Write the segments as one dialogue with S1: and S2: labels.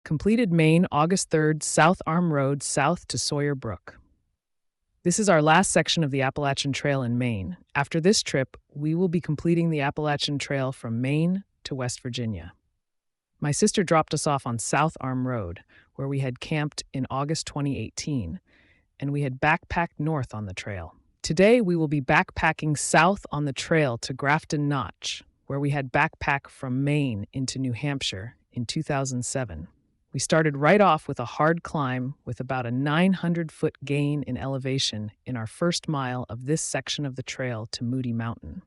S1: Completed Maine, August 3rd, South Arm Road, south to Sawyer Brook. This is our last section of the Appalachian Trail in Maine. After this trip, we will be completing the Appalachian Trail from Maine to West Virginia. My sister dropped us off on South Arm Road, where we had camped in August 2018, and we had backpacked north on the trail. Today, we will be backpacking south on the trail to Grafton Notch, where we had backpacked from Maine into New Hampshire in 2007. We started right off with a hard climb with about a 900-foot gain in elevation in our first mile of this section of the trail to Moody Mountain.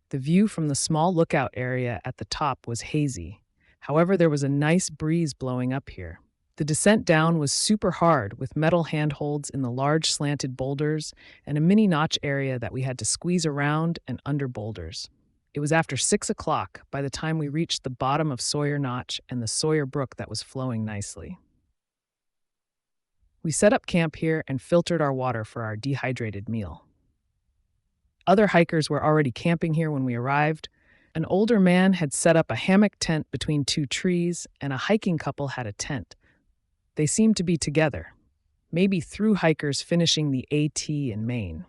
S1: The view from the small lookout area at the top was hazy. However, there was a nice breeze blowing up here. The descent down was super hard with metal handholds in the large slanted boulders and a mini notch area that we had to squeeze around and under boulders. It was after 6 o'clock by the time we reached the bottom of Sawyer Notch and the Sawyer Brook that was flowing nicely. We set up camp here and filtered our water for our dehydrated meal. Other hikers were already camping here when we arrived. An older man had set up a hammock tent between two trees, and a hiking couple had a tent. They seemed to be together, maybe through hikers finishing the AT in Maine.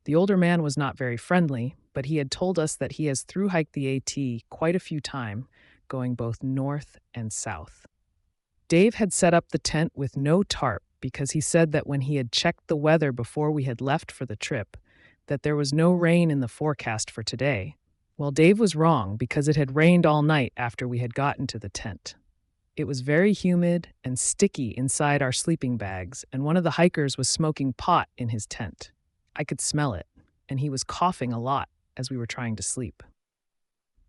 S1: The older man was not very friendly, but he had told us that he has thru-hiked the AT quite a few times, going both north and south. Dave had set up the tent with no tarp because he said that when he had checked the weather before we had left for the trip, that there was no rain in the forecast for today. Well, Dave was wrong because it had rained all night after we had gotten to the tent. It was very humid and sticky inside our sleeping bags, and one of the hikers was smoking pot in his tent. I could smell it, and he was coughing a lot as we were trying to sleep.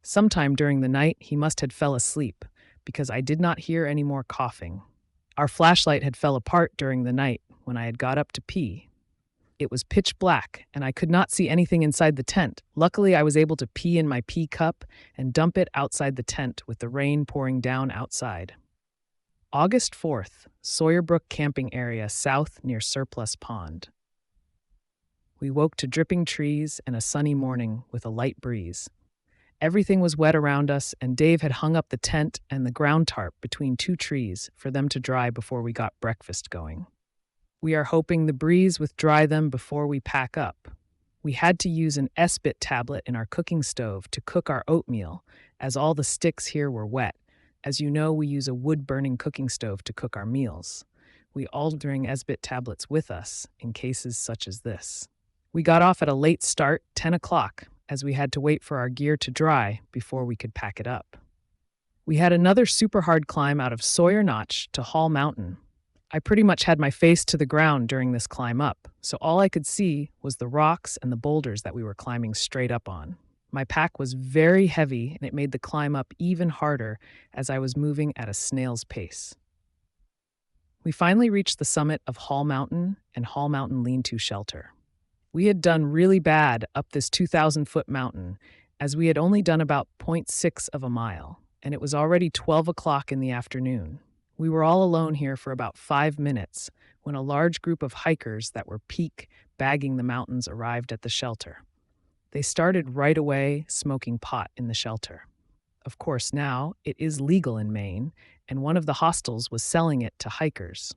S1: Sometime during the night, he must had fell asleep because I did not hear any more coughing. Our flashlight had fell apart during the night when I had got up to pee. It was pitch black, and I could not see anything inside the tent. Luckily, I was able to pee in my pee cup and dump it outside the tent with the rain pouring down outside. August 4th, Sawyer Brook camping area south near Surplus Pond. We woke to dripping trees and a sunny morning with a light breeze. Everything was wet around us, and Dave had hung up the tent and the ground tarp between two trees for them to dry before we got breakfast going. We are hoping the breeze would dry them before we pack up. We had to use an S-bit tablet in our cooking stove to cook our oatmeal, as all the sticks here were wet. As you know, we use a wood-burning cooking stove to cook our meals. We all bring S-bit tablets with us in cases such as this. We got off at a late start, 10 o'clock, as we had to wait for our gear to dry before we could pack it up. We had another super hard climb out of Sawyer Notch to Hall Mountain. I pretty much had my face to the ground during this climb up, so all I could see was the rocks and the boulders that we were climbing straight up on. My pack was very heavy, and it made the climb up even harder as I was moving at a snail's pace. We finally reached the summit of Hall Mountain and Hall Mountain Lean-To Shelter. We had done really bad up this 2,000-foot mountain, as we had only done about 0.6 of a mile, and it was already 12 o'clock in the afternoon. We were all alone here for about 5 minutes when a large group of hikers that were peak bagging the mountains arrived at the shelter. They started right away smoking pot in the shelter. Of course, now it is legal in Maine, and one of the hostels was selling it to hikers.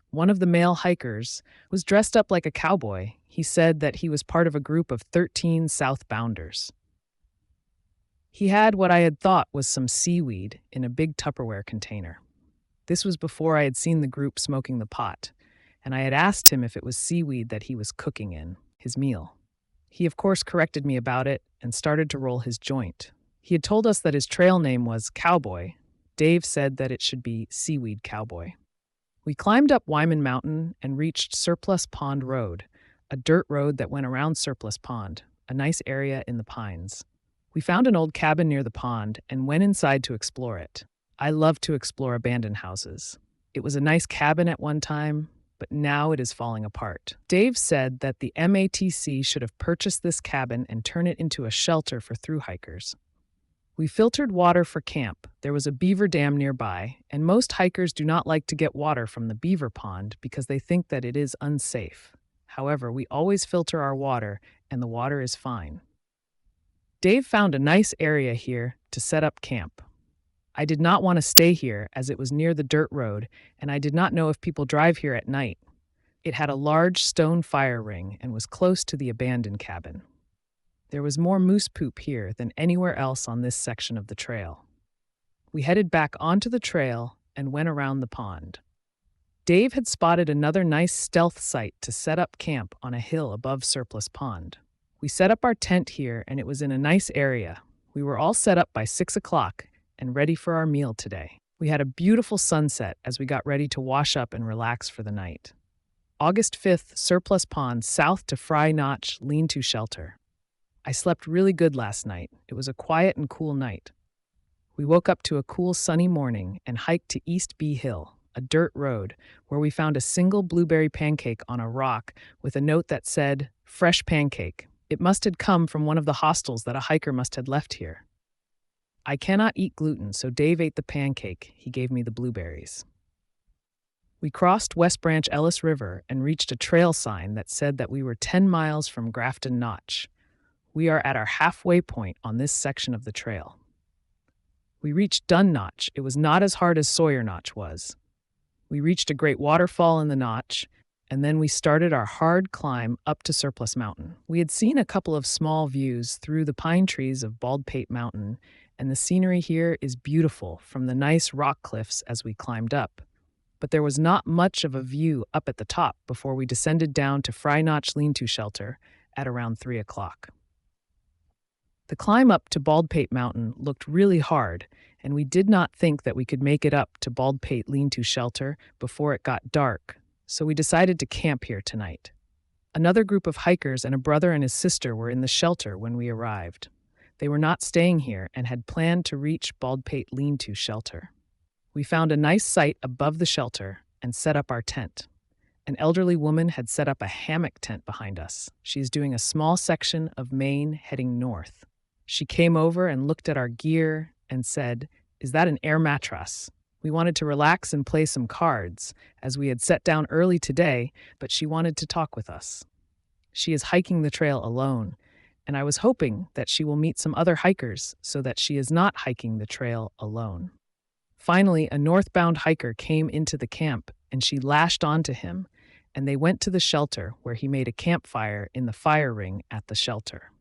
S1: One of the male hikers was dressed up like a cowboy. He said that he was part of a group of 13 southbounders. He had what I had thought was some seaweed in a big Tupperware container. This was before I had seen the group smoking the pot, and I had asked him if it was seaweed that he was cooking in his meal. He, of course, corrected me about it and started to roll his joint. He had told us that his trail name was Cowboy. Dave said that it should be Seaweed Cowboy. We climbed up Wyman Mountain and reached Surplus Pond Road, a dirt road that went around Surplus Pond, a nice area in the pines. We found an old cabin near the pond and went inside to explore it. I love to explore abandoned houses. It was a nice cabin at one time, but now it is falling apart. Dave said that the MATC should have purchased this cabin and turned it into a shelter for thru-hikers. We filtered water for camp. There was a beaver dam nearby, and most hikers do not like to get water from the beaver pond because they think that it is unsafe. However, we always filter our water, and the water is fine. Dave found a nice area here to set up camp. I did not want to stay here as it was near the dirt road, and I did not know if people drive here at night. It had a large stone fire ring and was close to the abandoned cabin. There was more moose poop here than anywhere else on this section of the trail. We headed back onto the trail and went around the pond. Dave had spotted another nice stealth site to set up camp on a hill above Surplus Pond. We set up our tent here and it was in a nice area. We were all set up by 6 o'clock and ready for our meal today. We had a beautiful sunset as we got ready to wash up and relax for the night. August 5th, Surplus Pond, south to Fry Notch Lean-To Shelter. I slept really good last night. It was a quiet and cool night. We woke up to a cool sunny morning and hiked to East Bee Hill, a dirt road, where we found a single blueberry pancake on a rock with a note that said, "Fresh pancake." It must have come from one of the hostels that a hiker must have left here. I cannot eat gluten, so Dave ate the pancake. He gave me the blueberries. We crossed West Branch Ellis River and reached a trail sign that said that we were 10 miles from Grafton Notch. We are at our halfway point on this section of the trail. We reached Dunn Notch. It was not as hard as Sawyer Notch was. We reached a great waterfall in the notch, and then we started our hard climb up to Surplus Mountain. We had seen a couple of small views through the pine trees of Baldpate Mountain, and the scenery here is beautiful from the nice rock cliffs as we climbed up. But there was not much of a view up at the top before we descended down to Fry Notch Lean-To Shelter at around 3 o'clock. The climb up to Baldpate Mountain looked really hard, and we did not think that we could make it up to Baldpate Lean-To Shelter before it got dark, so we decided to camp here tonight. Another group of hikers and a brother and his sister were in the shelter when we arrived. They were not staying here and had planned to reach Baldpate Lean-To Shelter. We found a nice site above the shelter and set up our tent. An elderly woman had set up a hammock tent behind us. She is doing a small section of Maine heading north. She came over and looked at our gear and said, "Is that an air mattress?" We wanted to relax and play some cards, as we had set down early today, but she wanted to talk with us. She is hiking the trail alone, and I was hoping that she will meet some other hikers so that she is not hiking the trail alone. Finally, a northbound hiker came into the camp, and she lashed onto him, and they went to the shelter where he made a campfire in the fire ring at the shelter.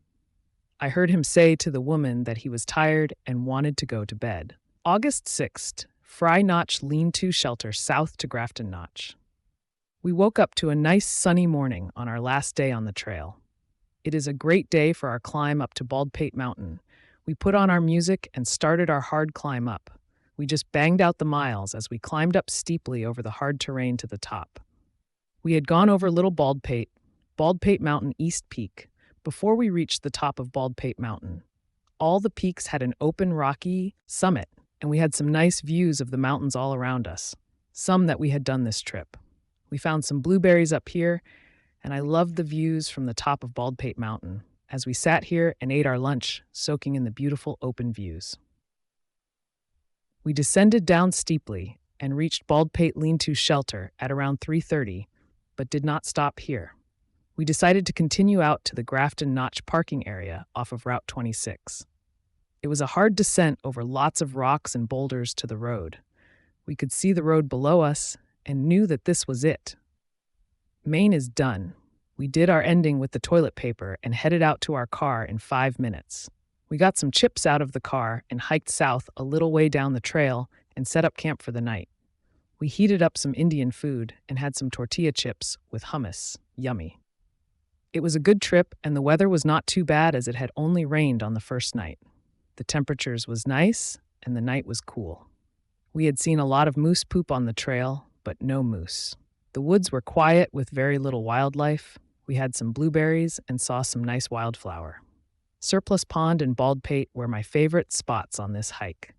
S1: I heard him say to the woman that he was tired and wanted to go to bed. August 6th, Fry Notch Lean-To Shelter south to Grafton Notch. We woke up to a nice sunny morning on our last day on the trail. It is a great day for our climb up to Baldpate Mountain. We put on our music and started our hard climb up. We just banged out the miles as we climbed up steeply over the hard terrain to the top. We had gone over Little Baldpate Mountain East Peak, before we reached the top of Baldpate Mountain. All the peaks had an open rocky summit, and we had some nice views of the mountains all around us, some that we had done this trip. We found some blueberries up here, and I loved the views from the top of Baldpate Mountain as we sat here and ate our lunch, soaking in the beautiful open views. We descended down steeply and reached Baldpate Lean-To Shelter at around 3:30, but did not stop here. We decided to continue out to the Grafton Notch parking area off of Route 26. It was a hard descent over lots of rocks and boulders to the road. We could see the road below us and knew that this was it. Maine is done. We did our ending with the toilet paper and headed out to our car in 5 minutes. We got some chips out of the car and hiked south a little way down the trail and set up camp for the night. We heated up some Indian food and had some tortilla chips with hummus. Yummy. It was a good trip, and the weather was not too bad as it had only rained on the first night. The temperatures was nice, and the night was cool. We had seen a lot of moose poop on the trail, but no moose. The woods were quiet with very little wildlife. We had some blueberries and saw some nice wildflower. Surplus Pond and Baldpate were my favorite spots on this hike.